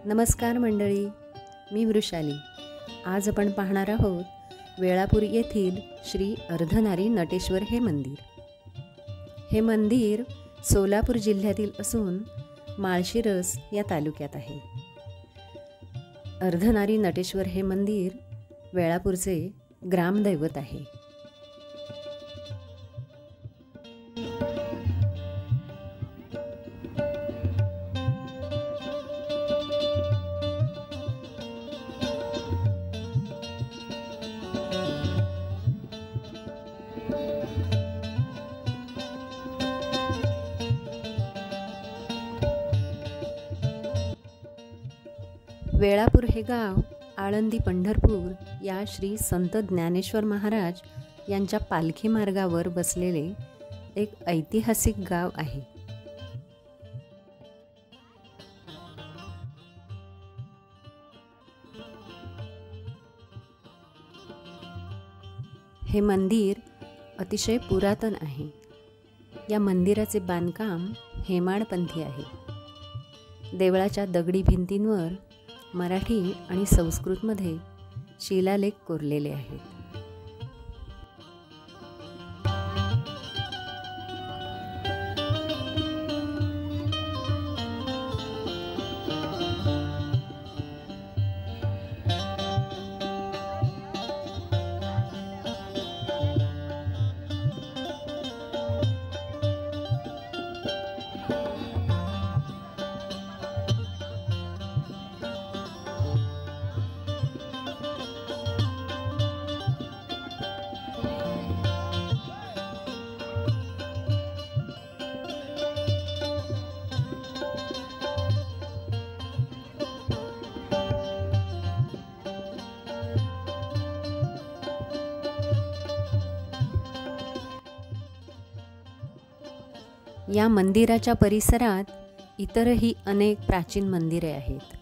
नमस्कार मंडळी, मी वृषाली। आज आपण पाहणार आहोत वेळापूर येथील श्री अर्धनारी नटेश्वर हे मंदिर। हे मंदिर सोलापूर जिल्ह्यातील असून माळशिरस या तालुक्यात आहे। अर्धनारी नटेश्वर हे मंदिर वेळापूरचे ग्रामदैवत आहे। वेळापूर हे गाव आळंदी पंढरपूर या श्री संत ज्ञानेश्वर महाराज यांच्या पालखी मार्गावर बसलेले एक ऐतिहासिक गाव आहे। हे मंदिर अतिशय पुरातन आहे। या मंदिराचे बांधकाम हेमाडपंथी आहे। देवळाच्या दगडी भिंतींवर मराठी आणि संस्कृतमध्ये शिलालेख कोरलेले आहेत। या मंदिराच्या परिसरात इतरही अनेक प्राचीन मंदिरे आहेत।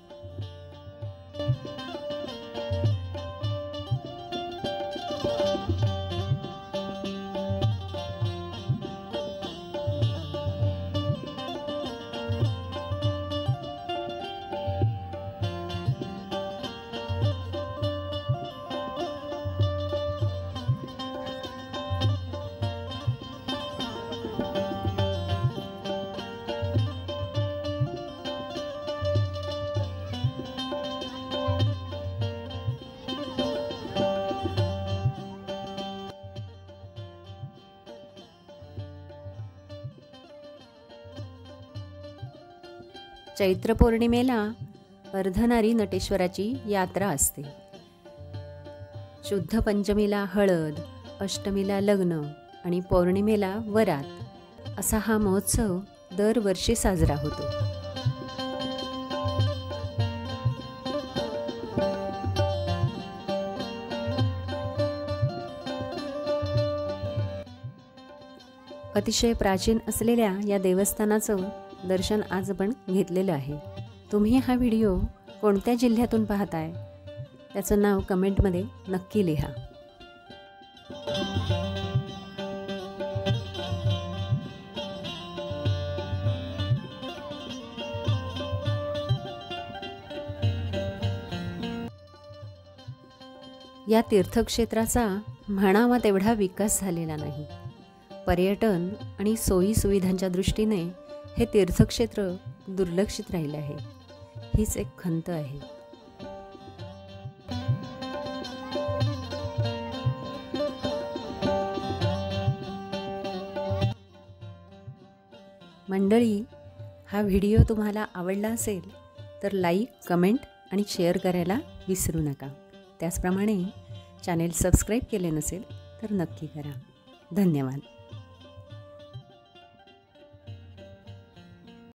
चैत्र पौर्णिमेला अर्धनारी नटेश्वराची यात्रा असते। शुद्ध पंचमीला हळद, अष्टमीला लग्न आणि पौर्णिमेला वरात असा हा महोत्सव दरवर्षी साजरा होतो। अतिशय प्राचीन असलेल्या या देवस्थानाचं दर्शन आज आपण घेतलेलं आहे। तुम्ही हा व्हिडिओ कोणत्या जिल्ह्यातून पाहताय त्याचं नाव कमेंटमध्ये नक्की लिहा। या तीर्थक्षेत्राचा म्हणावा तेवढा विकास झालेला नाही। पर्यटन आणि सोयी सुविधांच्या दृष्टीने हे तीर्थक्षेत्र दुर्लक्षित राहिले आहे। हीच एक खंत आहे। मंडळी, हा व्हिडिओ तुम्हाला आवडला असेल तर लाईक, कमेंट आणि शेअर करायला विसरू नका। त्याचप्रमाणे चॅनेल सबस्क्राईब केले नसेल तर नक्की करा। धन्यवाद।